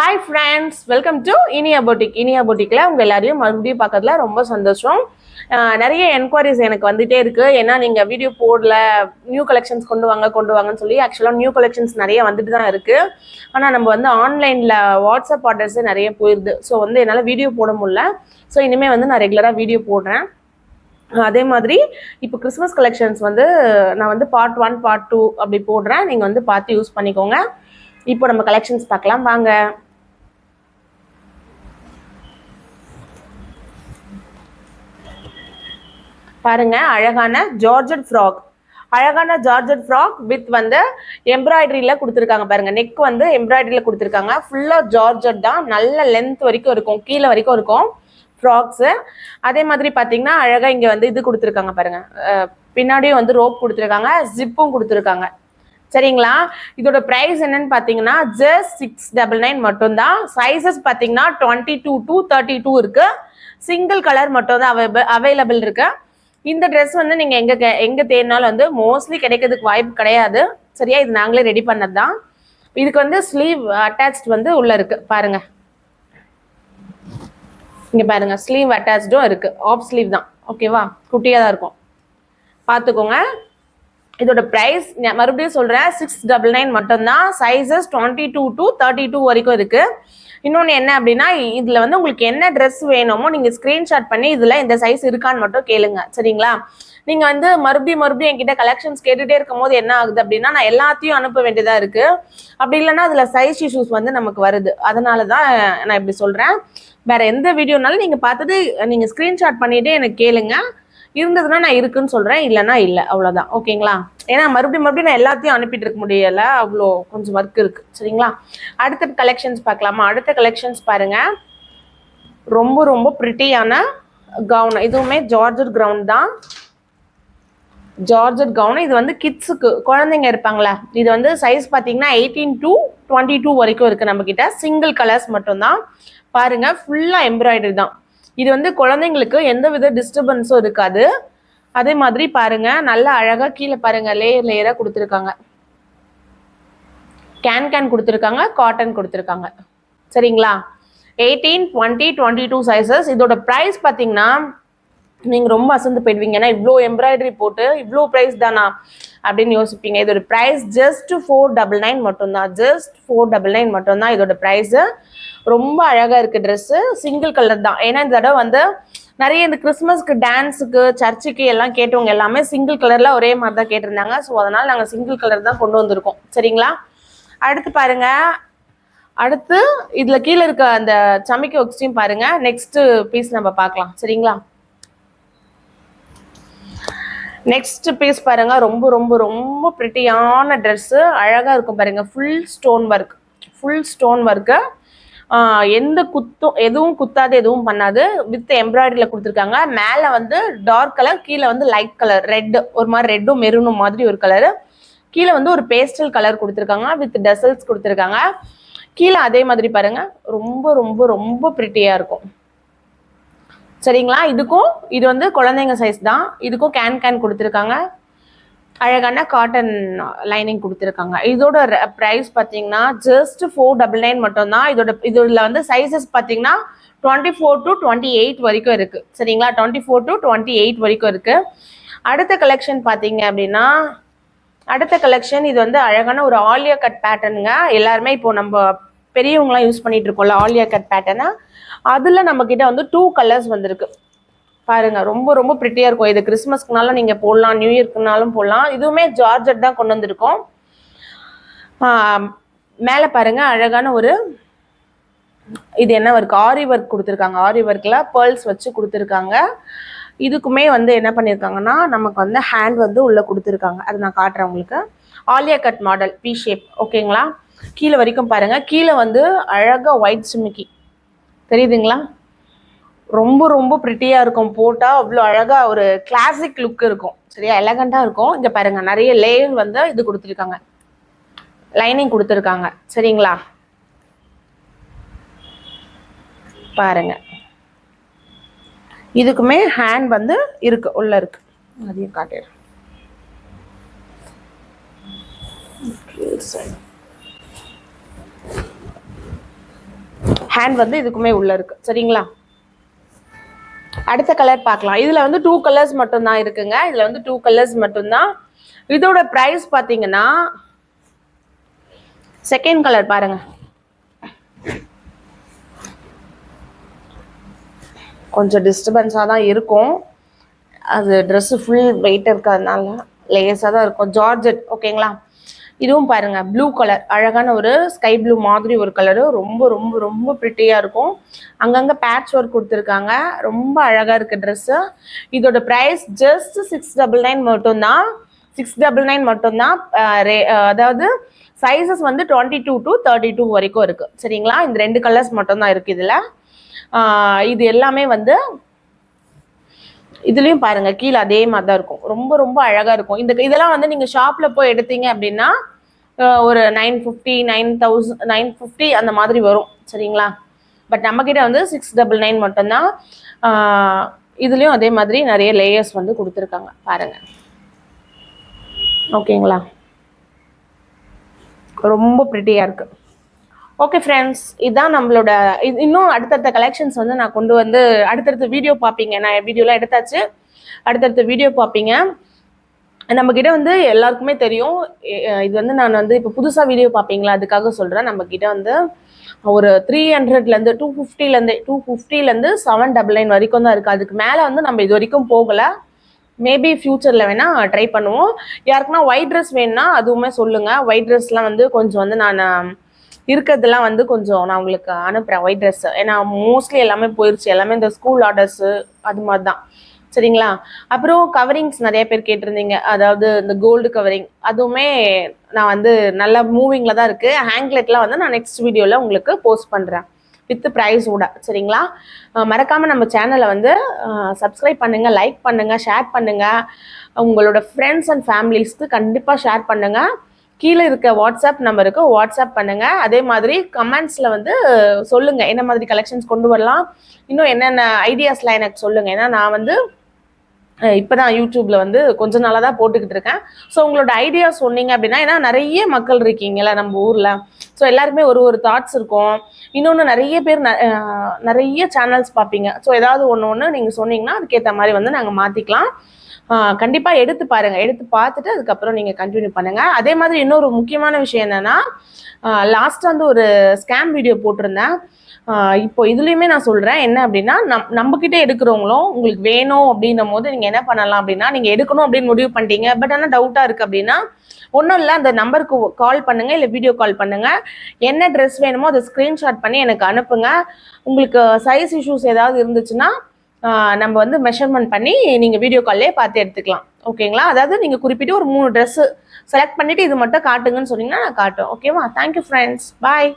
Hi friends, welcome to Iniya boutique. Iniya பொட்டிக்கில் உங்கள் எல்லாரையும் மறுபடியும் பார்க்கறதுல ரொம்ப சந்தோஷம். நிறைய என்கொயரிஸ் எனக்கு வந்துகிட்டே இருக்குது. ஏன்னா நீங்கள் வீடியோ போடல, நியூ கலெக்ஷன்ஸ் கொண்டு வாங்கன்னு சொல்லி ஆக்சுவலாக நியூ கலெக்ஷன்ஸ் நிறைய வந்துட்டு தான் இருக்குது. ஆனால் நம்ம வந்து ஆன்லைனில் வாட்ஸ்அப் ஆர்டர்ஸே நிறைய போயிடுது. ஸோ வந்து என்னால் வீடியோ போட முடியல. ஸோ இனிமேல் வந்து நான் ரெகுலராக வீடியோ போடுறேன். அதே மாதிரி இப்போ கிறிஸ்மஸ் கலெக்ஷன்ஸ் வந்து நான் வந்து பார்ட் 1 பார்ட் 2 அப்படி போடுறேன். நீங்கள் வந்து பார்த்து யூஸ் பண்ணிக்கோங்க. இப்போ நம்ம கலெக்ஷன்ஸ் பார்க்கலாம் வாங்க. பாருங்க, அழகான ஜார்ஜட் ஃப்ராக். அழகான ஜார்ஜட் ஃப்ராக் வித் வந்து எம்ப்ராய்டரியில் கொடுத்துருக்காங்க. பாருங்க, நெக் வந்து எம்ப்ராய்டரியில் கொடுத்துருக்காங்க. ஃபுல்லாக ஜார்ஜட் தான், நல்ல லென்த் வரைக்கும் இருக்கும், கீழே வரைக்கும் இருக்கும் ஃப்ராக்ஸு. அதே மாதிரி பார்த்தீங்கன்னா அழகாக இங்கே வந்து இது கொடுத்துருக்காங்க பாருங்க, பின்னாடியும் வந்து ரோப் கொடுத்துருக்காங்க, ஜிப்பும் கொடுத்துருக்காங்க. சரிங்களா? இதோட ப்ரைஸ் என்னன்னு பார்த்தீங்கன்னா ஜஸ்ட் 699 மட்டும்தான். சைஸஸ் பார்த்தீங்கன்னா 22 to 32 இருக்கு. சிங்கிள் கலர் மட்டும் தான் அவைலபிள் இருக்கு. இந்த ட்ரெஸ் வந்து நீங்கள் எங்கே தேடினாலும் வந்து மோஸ்ட்லி கிடைக்கிறதுக்கு வாய்ப்பு கிடையாது. சரியா? இது நாங்களே ரெடி பண்ணது தான். இதுக்கு வந்து ஸ்லீவ் அட்டாச்ட் வந்து உள்ள இருக்கு பாருங்க. இங்கே பாருங்க, ஸ்லீவ் அட்டாச்சும் இருக்கு. ஆஃப் ஸ்லீவ் தான், ஓகேவா? குட்டியாக தான் இருக்கும், பார்த்துக்கோங்க. இதோட ப்ரைஸ் மறுபடியும் சொல்கிறேன், 699 மட்டும்தான். சைஸஸ் 22 to 32 வரைக்கும் இருக்கு. இன்னொன்று என்ன அப்படின்னா, இதில் வந்து உங்களுக்கு என்ன ட்ரெஸ் வேணுமோ நீங்கள் ஸ்க்ரீன்ஷாட் பண்ணி இதில் இந்த சைஸ் இருக்கான்னு மட்டும் கேளுங்க. சரிங்களா? நீங்கள் வந்து மறுபடியும் என்கிட்ட கலெக்ஷன்ஸ் கேட்டுகிட்டே இருக்கும் போது என்ன ஆகுது அப்படின்னா, நான் எல்லாத்தையும் அனுப்ப வேண்டியதாக இருக்குது. அப்படி இல்லைன்னா அதில் சைஸ் இஷ்யூஸ் வந்து நமக்கு வருது. அதனால தான் நான் இப்படி சொல்கிறேன். வேறு எந்த வீடியோனாலும் நீங்கள் பார்த்துட்டு நீங்கள் ஸ்க்ரீன்ஷாட் பண்ணிவிட்டு எனக்கு கேளுங்க. இருந்ததுன்னா நான் இருக்குன்னு சொல்கிறேன், இல்லைன்னா இல்லை, அவ்வளோதான். ஓகேங்களா? ஏன்னா மறுபடியும் நான் எல்லாத்தையும் அனுப்பிட்டு இருக்க முடியலை, அவ்வளோ கொஞ்சம் ஒர்க் இருக்குது. சரிங்களா? அடுத்த கலெக்ஷன்ஸ் பார்க்கலாமா? அடுத்த கலெக்ஷன்ஸ் பாருங்கள், ரொம்ப ப்ரிட்டியான கவுன். இதுவுமே ஜார்ஜட் கவுன் தான், ஜார்ஜட் கவுன். இது வந்து கிட்ஸுக்கு, குழந்தைங்க இருப்பாங்களா, இது வந்து சைஸ் பார்த்தீங்கன்னா 18 to 22 வரைக்கும் இருக்குது நம்மக்கிட்ட. சிங்கிள் கலர்ஸ் மட்டும்தான். பாருங்கள், ஃபுல்லாக எம்ப்ராய்டரி தான். இது வந்து குழந்தைங்களுக்கு எந்த வித டிஸ்டர்பன்ஸும் இருக்காது. அதே மாதிரி பாருங்க, நல்லா அழகா கீழே பாருங்க, லேயரா கொடுத்துருக்காங்க. கேன் கொடுத்துருக்காங்க, காட்டன் கொடுத்துருக்காங்க. சரிங்களா? 18, 20, 22 சைஸஸ். இதோட ப்ரைஸ் பார்த்தீங்கன்னா நீங்கள் ரொம்ப அசந்து போயிடுவீங்க. ஏன்னா இவ்வளோ எம்ப்ராய்டரி போட்டு இவ்வளோ ப்ரைஸ் தானா அப்படின்னு யோசிப்பீங்க. இதோட ப்ரைஸ் ஜஸ்ட் 499 மட்டும்தான். ஜஸ்ட் 499 மட்டும்தான் இதோட ப்ரைஸு. ரொம்ப அழகாக இருக்குது ட்ரெஸ்ஸு. சிங்கிள் கலர் தான். ஏன்னா இந்த தடவை வந்து நிறைய இந்த கிறிஸ்மஸ்க்கு, டான்ஸுக்கு, சர்ச்சுக்கு எல்லாம் கேட்டவங்க எல்லாமே சிங்கிள் கலரில் ஒரே மாதிரி தான் கேட்டிருந்தாங்க. ஸோ அதனால் நாங்கள் சிங்கிள் கலர் தான் கொண்டு வந்திருக்கோம். சரிங்களா? அடுத்து பாருங்கள், அடுத்து இதில் கீழே இருக்க அந்த சமிக்கி ஒர்க்ஸையும் பாருங்கள். நெக்ஸ்ட்டு பீஸ் நம்ம பார்க்கலாம். சரிங்களா? நெக்ஸ்ட் பீஸ் பாருங்க, ரொம்ப ப்ரிட்டியான ட்ரெஸ்ஸு. அழகாக இருக்கும் பாருங்க. Full stone work. எந்த எதுவும் குத்தாது, எதுவும் பண்ணாது. வித் எம்ப்ராய்டரியில் கொடுத்துருக்காங்க. மேலே வந்து டார்க் கலர், கீழே வந்து லைட் கலர், ரெட், ஒரு மாதிரி ரெட்டும் மெரூனும் மாதிரி ஒரு கலரு. கீழே வந்து ஒரு பேஸ்டல் கலர் கொடுத்துருக்காங்க, வித் டசல்ஸ் கொடுத்துருக்காங்க. கீழே அதே மாதிரி பாருங்க, ரொம்ப ப்ரிட்டியாக இருக்கும். சரிங்களா? இதுக்கும் இது வந்து குழந்தைங்க சைஸ் தான். இதுக்கும் கேன் கொடுத்துருக்காங்க. அழகான காட்டன் லைனிங் கொடுத்துருக்காங்க. இதோட ப்ரைஸ் பார்த்தீங்கன்னா ஜஸ்ட் 499 மட்டும்தான். இதில் வந்து சைஸஸ் பார்த்தீங்கன்னா 24 to 28 வரைக்கும் இருக்குது. சரிங்களா? 24 to 28 வரைக்கும் இருக்குது. அடுத்த கலெக்ஷன் பார்த்தீங்க அப்படின்னா, அடுத்த கலெக்ஷன் இது வந்து அழகான ஒரு ஆலியா கட் பேட்டர்னுங்க. எல்லாருமே இப்போ நம்ம பெரியவங்களாம் யூஸ் பண்ணிட்டு இருக்கோம்ல ஆலியா கட் பேட்டர்னா, அதில் நம்மக்கிட்ட வந்து 2 கலர்ஸ் வந்திருக்கு பாருங்க. ரொம்ப ப்ரிட்டியாக இருக்கும். இது கிறிஸ்மஸ்க்குனாலும் நீங்கள் போடலாம், நியூ இயர்க்குனாலும் போடலாம். இதுவுமே ஜார்ஜட் தான் கொண்டு வந்திருக்கோம். மேலே பாருங்க, அழகான ஒரு இது என்ன ஒர்க், ஆரி ஒர்க் கொடுத்துருக்காங்க. ஆரி ஒர்க்கில் பேர்ல்ஸ் வச்சு கொடுத்துருக்காங்க. இதுக்குமே வந்து என்ன பண்ணியிருக்காங்கன்னா, நமக்கு வந்து ஹேண்ட் வந்து உள்ளே கொடுத்துருக்காங்க. அது நான் காட்டுறேன் உங்களுக்கு. Alia cut model, B shape. ஓகேங்களா? கீழே வரைக்கும் பாருங்கள். கீழே வந்து அழகாக ஒயிட் சிமிக்கி தெரியுதுங்களா? ரொம்ப ப்ரிட்டியாக இருக்கும். போட்டால் அவ்வளோ அழகாக ஒரு கிளாசிக் லுக் இருக்கும். சரியா? எலகண்டாக இருக்கும். இங்கே பாருங்கள், நிறைய லேயர் வந்து இது கொடுத்துருக்காங்க, லைனிங் கொடுத்துருக்காங்க. சரிங்களா? பாருங்க, இதுக்குமே ஹேண்ட் வந்து இருக்கு, உள்ள இருக்கு. அதையும் காட்டிடுறேன். ஹேண்ட் வந்து இதுக்குமே உள்ள இருக்கு. சரிங்களா? அடுத்த கலர் பார்க்கலாம். இதுல வந்து 2 கலர்ஸ் மட்டும்தான் இருக்குங்க. இதுல வந்து 2 கலர்ஸ் மட்டும்தான். இதோட பிரைஸ் பாத்தீங்கன்னா செகண்ட் கலர் பாருங்க, கொஞ்சம் டிஸ்டர்பன்ஸாக தான் இருக்கும். அது ட்ரெஸ்ஸு ஃபுல் வெயிட் இருக்கிறதுனால லேஸாக தான் இருக்கும். ஜார்ஜெட். ஓகேங்களா? இதுவும் பாருங்க, ப்ளூ கலர், அழகான ஒரு ஸ்கை ப்ளூ மாதிரி ஒரு கலரு. ரொம்ப ரொம்ப ரொம்ப ப்ரிட்டியாக இருக்கும். அங்கங்கே பேட்ச் ஒர்க் கொடுத்துருக்காங்க. ரொம்ப அழகாக இருக்குது ட்ரெஸ்ஸு. இதோட ப்ரைஸ் ஜஸ்ட் 699 மட்டும்தான். 699 மட்டும்தான். அதாவது சைஸஸ் வந்து 22 to 32 வரைக்கும் இருக்குது. சரிங்களா? இந்த 2 கலர்ஸ் மட்டும்தான் இருக்குது இதில். இது எல்லாமே வந்து இதுலேயும் பாருங்க, கீழே அதே மாதிரி தான் இருக்கும். ரொம்ப ரொம்ப அழகாக இருக்கும். இதெல்லாம் வந்து நீங்கள் ஷாப்பில் போய் எடுத்தீங்க அப்படின்னா ஒரு 950 950 அந்த மாதிரி வரும். சரிங்களா? பட் நம்மக்கிட்ட வந்து 699 மட்டும்தான். இதுலேயும் அதே மாதிரி நிறைய லேயர்ஸ் வந்து கொடுத்துருக்காங்க பாருங்க. ஓகேங்களா? ரொம்ப ப்ரிட்டியாக இருக்குது. ஓகே ஃப்ரெண்ட்ஸ், இதுதான் நம்மளோட இன்னும் அடுத்தடுத்த கலெக்ஷன்ஸ் வந்து நான் கொண்டு வந்து அடுத்தடுத்த வீடியோ பார்ப்பீங்க. நான் வீடியோலாம் எடுத்தாச்சு, அடுத்தடுத்த வீடியோ பார்ப்பீங்க. நம்மக்கிட்ட வந்து எல்லாருக்குமே தெரியும். இது வந்து நான் வந்து இப்போ புதுசாக வீடியோ பார்ப்பீங்களா அதுக்காக சொல்கிறேன். நம்மக்கிட்ட வந்து ஒரு 300லேருந்து 250லேருந்து 799 வரைக்கும் தான் இருக்குது. அதுக்கு மேலே வந்து நம்ம இது வரைக்கும் போகலை. மேபி ஃப்யூச்சரில் வேணால் ட்ரை பண்ணுவோம். யாருக்குன்னா ஒயிட் ட்ரெஸ் வேணுன்னா அதுவுமே சொல்லுங்கள். ஒயிட் ட்ரெஸ்லாம் வந்து கொஞ்சம் வந்து நான் இருக்கிறதுலாம் வந்து கொஞ்சம் நான் உங்களுக்கு அனுப்புகிறேன் ஒயிட் ட்ரெஸ்ஸு. ஏன்னா மோஸ்ட்லி எல்லாமே போயிடுச்சு. எல்லாமே இந்த ஸ்கூல் ஆர்டர்ஸு அது மாதிரி தான். சரிங்களா? அப்புறம் கவரிங்ஸ் நிறைய பேர் கேட்டிருந்தீங்க. அதாவது இந்த கோல்டு கவரிங் அதுவுமே நான் வந்து நல்லா மூவிங்கில் தான் இருக்குது. ஹேங்க்லெட்லாம் வந்து நான் நெக்ஸ்ட் வீடியோவில் உங்களுக்கு போஸ்ட் பண்ணுறேன் வித் ப்ரைஸோட. சரிங்களா? மறக்காமல் நம்ம சேனலை வந்து சப்ஸ்கிரைப் பண்ணுங்கள், லைக் பண்ணுங்கள், ஷேர் பண்ணுங்கள். உங்களோட ஃப்ரெண்ட்ஸ் அண்ட் ஃபேமிலிஸ்க்கு கண்டிப்பாக ஷேர் பண்ணுங்கள். கீழே இருக்க வாட்ஸ்அப் நம்பருக்கு வாட்ஸ்அப் பண்ணுங்கள். அதே மாதிரி கமெண்ட்ஸில் வந்து சொல்லுங்கள் என்ன மாதிரி கலெக்ஷன்ஸ் கொண்டு வரலாம், இன்னும் என்னென்ன ஐடியாஸ்லாம் எனக்கு சொல்லுங்கள். ஏன்னா நான் வந்து இப்போ தான் யூடியூப்பில் வந்து கொஞ்ச நாளாக தான் போட்டுக்கிட்டு இருக்கேன். ஸோ உங்களோட ஐடியா சொன்னீங்க அப்படின்னா, ஏன்னா நிறைய மக்கள் இருக்கீங்களா நம்ம ஊரில். ஸோ எல்லாருமே ஒரு தாட்ஸ் இருக்கும். இன்னொன்று நிறைய பேர் நிறைய சேனல்ஸ் பார்ப்பீங்க. ஸோ ஏதாவது ஒன்று நீங்கள் சொன்னீங்கன்னா அதுக்கேற்ற மாதிரி வந்து நாங்கள் மாற்றிக்கலாம். கண்டிப்பாக எடுத்து பாருங்கள். எடுத்து பார்த்துட்டு அதுக்கப்புறம் நீங்கள் கண்டினியூ பண்ணுங்கள். அதே மாதிரி இன்னொரு முக்கியமான விஷயம் என்னென்னா, லாஸ்ட்டாக வந்து ஒரு ஸ்கேம் வீடியோ போட்டிருந்தேன். இப்போ இதுலேயுமே நான் சொல்கிறேன் என்ன அப்படின்னா, நம்மக்கிட்ட எடுக்கிறவங்களும் உங்களுக்கு வேணும் அப்படின்னும் போது நீங்கள் என்ன பண்ணலாம் அப்படின்னா, நீங்கள் எடுக்கணும் அப்படின்னு முடிவு பண்ணிட்டீங்க. பட் ஆனால் டவுட்டாக இருக்குது அப்படின்னா ஒன்றும் இல்லை, அந்த நம்பருக்கு கால் பண்ணுங்கள், இல்லை வீடியோ கால் பண்ணுங்கள். என்ன ட்ரெஸ் வேணுமோ அதை ஸ்க்ரீன்ஷாட் பண்ணி எனக்கு அனுப்புங்க. உங்களுக்கு சைஸ் இஷ்யூஸ் ஏதாவது இருந்துச்சுன்னா நம்ம வந்து மெஷர்மெண்ட் பண்ணி நீங்கள் வீடியோ கால்லே பார்த்து எடுத்துக்கலாம். ஓகேங்களா? அதாவது நீங்கள் குறிப்பிட்டு ஒரு 3 ட்ரெஸ்ஸு செலக்ட் பண்ணிவிட்டு இது மட்டும் காட்டுங்கன்னு சொன்னீங்கன்னா நான் காட்டுவேன். ஓகேவா? Thank you friends. பாய்.